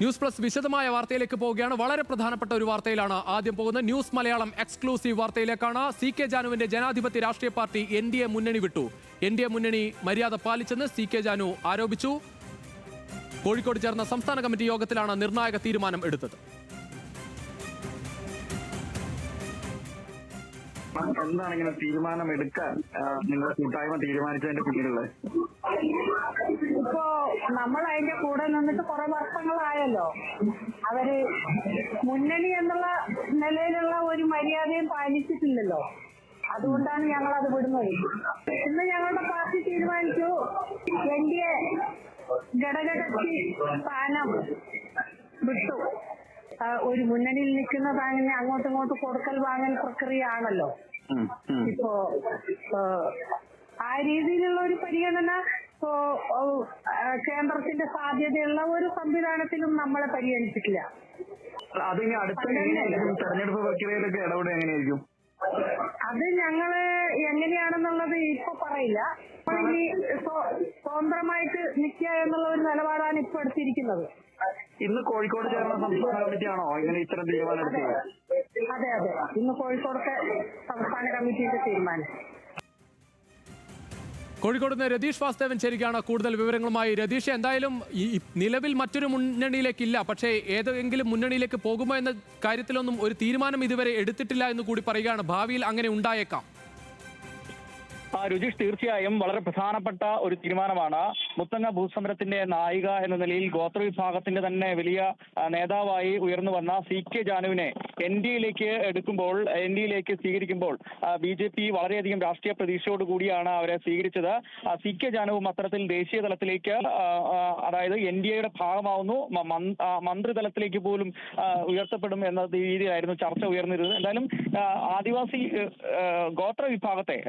News plus വിശദമായ വാർത്തയിലേക്ക് പോവുകയാണ്. വളരെ പ്രധാനപ്പെട്ട ഒരു വാർത്തയിലാണ് ആദ്യം പോകുന്നത്. ന്യൂസ് മലയാളം എക്സ്ക്ലൂസീവ് വാർത്തയിലേക്കാണ്. CK ജാനുവിന്റെ ജനാധിപത്യ രാഷ്ട്രീയ പാർട്ടി NDA മുന്നണി വിട്ടു. NDA മുന്നണി മര്യാദ പാലിച്ചെന്ന് CK ജാനു ആരോപിച്ചു. കോഴിക്കോട് ചേർന്ന സംസ്ഥാന കമ്മിറ്റി യോഗത്തിലാണ് നിർണായക തീരുമാനം എടുത്തത്. എന്താണ് ഇങ്ങനെ തീരുമാനം എടുക്കാൻ നിങ്ങളുടെ കൂട്ടായ്മ തീരുമാനിച്ചതിന്റെ പിന്നിലുള്ളത്? ഇപ്പോ നമ്മൾ അതിന്റെ കൂടെ നിന്നിട്ട് കുറെ വർഷങ്ങളായല്ലോ. അവര് മുന്നണി എന്നുള്ള നിലയിലുള്ള ഒരു മര്യാദയും പാലിച്ചിട്ടില്ലല്ലോ. അതുകൊണ്ടാണ് ഞങ്ങൾ അത് വിടുന്നത്. ഇന്ന് ഞങ്ങളുടെ പാർട്ടി തീരുമാനിച്ചു NDA ഘടകകക്ഷി സ്ഥാനം വിട്ടു. ഒരു മുന്നണിയിൽ നിൽക്കുന്നതാണ് അങ്ങോട്ടും ഇങ്ങോട്ടും കൊടുക്കൽ വാങ്ങൽ പ്രക്രിയ ആണല്ലോ. ഇപ്പോ ആ രീതിയിലുള്ള ഒരു പരിഗണന കേന്ദ്രത്തിന്റെ സാധ്യതയുള്ള ഒരു സംവിധാനത്തിലും നമ്മളെ പരിഗണിച്ചിട്ടില്ല. അതിന് അടുത്ത തെരഞ്ഞെടുപ്പ് പ്രക്രിയയിലൊക്കെ ഇടപെടുക എങ്ങനെയായിരിക്കും? അത് ഞങ്ങള് എങ്ങനെയാണെന്നുള്ളത് ഇപ്പൊ പറയില്ല. സ്വതന്ത്രമായിട്ട് നിൽക്കുക എന്നുള്ള ഒരു നിലപാടാണ് ഇപ്പൊ എടുത്തിരിക്കുന്നത്. ഇന്ന് കോഴിക്കോട് ചേർന്ന സംസ്ഥാന കമ്മിറ്റിയാണോ ഇങ്ങനെ ഇത്തരം തീരുമാനം എടുത്തത്? അതെ, ഇന്ന് കോഴിക്കോടത്തെ സംസ്ഥാന കമ്മിറ്റിയുടെ തീരുമാനം. കോഴിക്കോട് നിന്ന് രതീഷ് വാസുദേവൻ ചേരുകയാണ് കൂടുതൽ വിവരങ്ങളുമായി. രതീഷ്, എന്തായാലും ഈ നിലവിൽ മറ്റൊരു മുന്നണിയിലേക്കില്ല, പക്ഷേ ഏതെങ്കിലും മുന്നണിയിലേക്ക് പോകുമോ എന്ന കാര്യത്തിലൊന്നും ഒരു തീരുമാനം ഇതുവരെ എടുത്തിട്ടില്ല എന്ന് കൂടി പറയുകയാണ്. ഭാവിയിൽ അങ്ങനെ ഉണ്ടായേക്കാം. രുചീഷ്, തീർച്ചയായും വളരെ പ്രധാനപ്പെട്ട ഒരു തീരുമാനമാണ്. മുത്തങ്ങ ഭൂസമരത്തിന്റെ നായിക എന്ന നിലയിൽ ഗോത്രവിഭാഗത്തിന്റെ തന്നെ വലിയ നേതാവായി ഉയർന്നു വന്ന CK ജാനുവിനെ NDAയിലേക്ക് സ്വീകരിക്കുമ്പോൾ BJP വളരെയധികം രാഷ്ട്രീയ പ്രതീക്ഷയോടുകൂടിയാണ് അവരെ സ്വീകരിച്ചത്. CK ജാനുവും അത്തരത്തിൽ ദേശീയ തലത്തിലേക്ക്, അതായത് NDAയുടെ ഭാഗമാവുന്നു, മന്ത്രിതലത്തിലേക്ക് പോലും ഉയർത്തപ്പെടും എന്ന രീതിയിലായിരുന്നു ചർച്ച ഉയർന്നിരുന്നത്. എന്തായാലും ആദിവാസി ഗോത്രവിഭാഗത്തെ,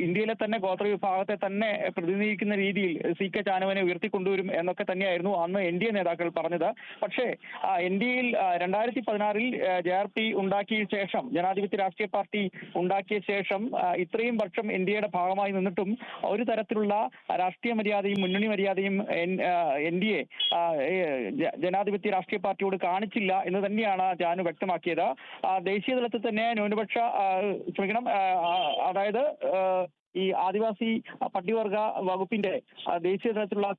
ഇന്ത്യയിലെ തന്നെ ഗോത്രവിഭാഗത്തെ തന്നെ പ്രതിനിധീകരിക്കുന്ന രീതിയിൽ CK ജാനുവിനെ ഉയർത്തിക്കൊണ്ടുവരും എന്നൊക്കെ തന്നെയായിരുന്നു അന്ന് NDA നേതാക്കൾ പറഞ്ഞത്. പക്ഷേ NDAയിൽ 2016 JRP ഉണ്ടാക്കിയ ശേഷം, ജനാധിപത്യ രാഷ്ട്രീയ പാർട്ടി ഉണ്ടാക്കിയ ശേഷം ഇത്രയും വർഷം NDAയുടെ ഭാഗമായി നിന്നിട്ടും ഒരു തരത്തിലുള്ള രാഷ്ട്രീയ മര്യാദയും മുന്നണി മര്യാദയും NDA ജനാധിപത്യ രാഷ്ട്രീയ പാർട്ടിയോട് കാണിച്ചില്ല എന്ന് തന്നെയാണ് ജാനു വ്യക്തമാക്കിയത്. ദേശീയ തലത്തിൽ തന്നെ ന്യൂനപക്ഷ അതായത് ഈ ആദിവാസി പട്ടികവർഗ വകുപ്പിന്റെ ദേശീയ തലത്തിലുള്ള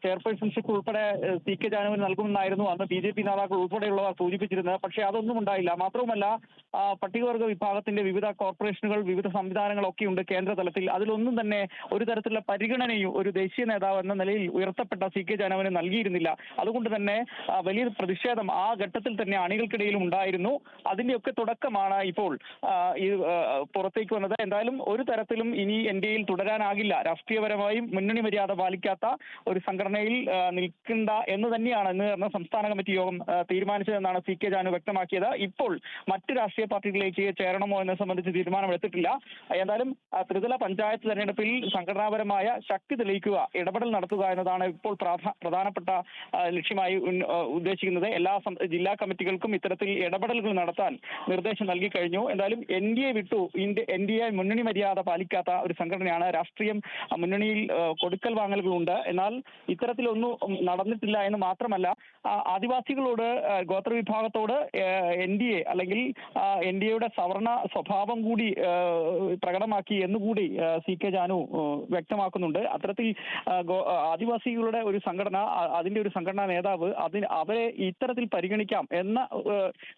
ചെയർപേഴ്സൺഷിപ്പ് ഉൾപ്പെടെ CK ജാനുവിന് നൽകുമെന്നായിരുന്നു അന്ന് BJP നേതാക്കൾ ഉൾപ്പെടെയുള്ളവർ സൂചിപ്പിച്ചിരുന്നത്. പക്ഷേ അതൊന്നും ഉണ്ടായില്ല. മാത്രവുമല്ല, പട്ടികവർഗ വിഭാഗത്തിന്റെ വിവിധ കോർപ്പറേഷനുകൾ, വിവിധ സംവിധാനങ്ങളൊക്കെ ഉണ്ട് കേന്ദ്ര തലത്തിൽ. അതിലൊന്നും തന്നെ ഒരു തരത്തിലുള്ള പരിഗണനയും ഒരു ദേശീയ നേതാവ് എന്ന നിലയിൽ ഉയർത്തപ്പെട്ട CK ജാനുവിന് നൽകിയിരുന്നില്ല. അതുകൊണ്ട് തന്നെ വലിയ പ്രതിഷേധം ആ ഘട്ടത്തിൽ തന്നെ അണികൾക്കിടയിലും ഉണ്ടായിരുന്നു. അതിന്റെയൊക്കെ തുടക്കമാണ് ഇപ്പോൾ ഈ പുറത്തേക്ക് വന്നത്. എന്തായാലും ഒരു തരത്തിലും ഇനി NDAയിൽ തുടരാനാകില്ല. രാഷ്ട്രീയപരമായും മുന്നണി മര്യാദ പാലിക്കാത്ത ഒരു സംഘടനയിൽ നിൽക്കണ്ട എന്ന് തന്നെയാണ് ഇന്ന് നടന്ന സംസ്ഥാന കമ്മിറ്റി യോഗം തീരുമാനിച്ചതെന്നാണ് CK ജാനു വ്യക്തമാക്കിയത്. ഇപ്പോൾ മറ്റ് രാഷ്ട്രീയ പാർട്ടികളിലേക്ക് ചേരണമോ എന്നെ സംബന്ധിച്ച് തീരുമാനമെടുത്തിട്ടില്ല. എന്തായാലും ത്രിതല പഞ്ചായത്ത് തെരഞ്ഞെടുപ്പിൽ സംഘടനാപരമായ ശക്തി തെളിയിക്കുക, ഇടപെടൽ നടത്തുക എന്നതാണ് ഇപ്പോൾ പ്രധാനപ്പെട്ട ലക്ഷ്യമായി ഉദ്ദേശിക്കുന്നത്. എല്ലാ ജില്ലാ കമ്മിറ്റികൾക്കും ഇത്തരത്തിൽ ഇടപെടലുകൾ നടത്താൻ നിർദ്ദേശം നൽകി കഴിഞ്ഞു. എന്തായാലും NDA വിട്ടു, NDA മുന്നണി മര്യാദ പാലിക്കാത്ത ഒരു സംഘടനയാണ്. രാഷ്ട്രീയം മുന്നണിയിൽ കൊടുക്കൽ വാങ്ങലുകളുണ്ട്. എന്നാൽ ഇത്തരത്തിലൊന്നും നടന്നിട്ടില്ല എന്ന് മാത്രമല്ല, ആദിവാസികളോട്, ഗോത്രവിഭാഗത്തോട് NDA അല്ലെങ്കിൽ NDAയുടെ സവർണ സ്വഭാവം കൂടി പ്രകടമാക്കി എന്നുകൂടി CK ജാനു വ്യക്തമാക്കുന്നുണ്ട്. അത്തരത്തിൽ ആദിവാസികളുടെ ഒരു സംഘടന, അതിന്റെ ഒരു സംഘടനാ നേതാവ് അവരെ ഇത്തരത്തിൽ പരിഗണിക്കാം എന്ന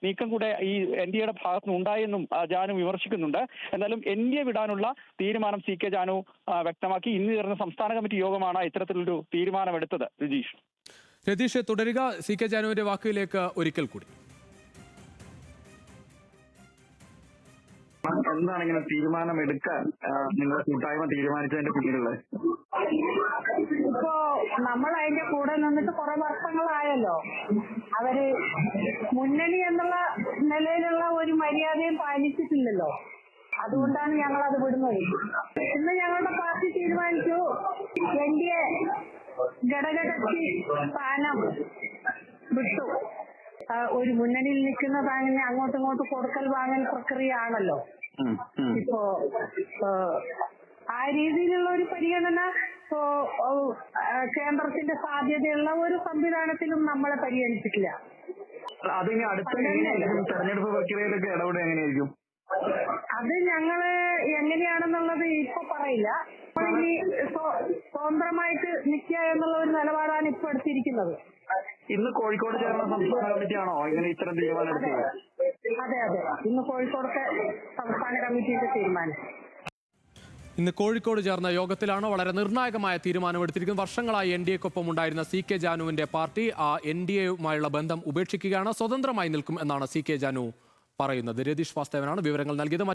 നീക്കം കൂടെ ഈ NDAയുടെ ഭാഗത്തുനിന്ന് ഉണ്ടായെന്നും ജാനു വിമർശിക്കുന്നുണ്ട്. എന്തായാലും NDA വിടാനുള്ള തീരുമാനം CK ജാനു വ്യക്തമാക്കി. ഇന്ന് ചേർന്ന സംസ്ഥാന കമ്മിറ്റി യോഗമാണ് ഇത്തരത്തിലൊരു തീരുമാനമെടുത്തത്. രതീഷ്, തുടരുക. CK ജാനുവിന്റെ വാക്കുകളിലേക്ക് ഒരിക്കൽ കൂടി. എന്താണ് ഇങ്ങനെ തീരുമാനം എടുക്കാൻ നിങ്ങളുടെ കൂട്ടായ്മ തീരുമാനിച്ചതിന്റെ പിന്നിലുള്ളത്? ഇപ്പോ നമ്മൾ അതിന്റെ കൂടെ നിന്നിട്ട് കുറെ വർഷങ്ങളായല്ലോ. അവര് മുന്നണി എന്നുള്ള നിലയിലുള്ള ഒരു മര്യാദയും പാലിച്ചിട്ടില്ലല്ലോ. അതുകൊണ്ടാണ് ഞങ്ങൾ അത് വിടുന്നത്. ഇന്ന് ഞങ്ങളുടെ പാർട്ടി തീരുമാനിച്ചു NDA ഘടകകക്ഷി സ്ഥാനം വിട്ടു. ഒരു മുന്നണിയിൽ നിൽക്കുന്നതാണ് അങ്ങോട്ടും ഇങ്ങോട്ടും കൊടുക്കൽ വാങ്ങൽ പ്രക്രിയ ആണല്ലോ. ഇപ്പോ ആ രീതിയിലുള്ള ഒരു പരിഗണന സോ കേന്ദ്രത്തിന്റെ സാധ്യതയുള്ള ഒരു സംവിധാനത്തിലും നമ്മളെ പരിഗണിച്ചിട്ടില്ല. അതിനി അടുത്ത എങ്ങനെയായിരിക്കും തെരഞ്ഞെടുപ്പ് പ്രക്രിയയിലൊക്കെ ഇടപെടുക എങ്ങനെയായിരിക്കും? അത് ഞങ്ങള് എങ്ങനെയാണെന്നുള്ളത് ഇപ്പൊ പറയില്ല. ഇനി സ്വതന്ത്രമായിട്ട് നിൽക്കുക എന്നുള്ള ഒരു നിലപാടാണ് ഇപ്പൊ എടുത്തിരിക്കുന്നത്. ഇന്ന് കോഴിക്കോട് ചേർന്ന സംസ്ഥാന കമ്മിറ്റിയാണോ ഇങ്ങനെ ഇത്തരം തീരുമാനം എടുത്തത്? അതെ അതെ, ഇന്ന് കോഴിക്കോടത്തെ സംസ്ഥാന കമ്മിറ്റിയുടെ തീരുമാനം. ഇന്ന് കോഴിക്കോട് ചേർന്ന യോഗത്തിലാണ് വളരെ നിർണായകമായ തീരുമാനമെടുത്തിരിക്കുന്നത്. വർഷങ്ങളായി NDAക്കൊപ്പം ഉണ്ടായിരുന്ന CK ജാനുവിന്റെ പാർട്ടി ആ NDAയുമായുള്ള ബന്ധം ഉപേക്ഷിക്കുകയാണ്, സ്വതന്ത്രമായി നിൽക്കും എന്നാണ് CK ജാനു പറയുന്നത്. രതീഷ് വാസ്തവനാണ് വിവരങ്ങൾ നൽകിയത്.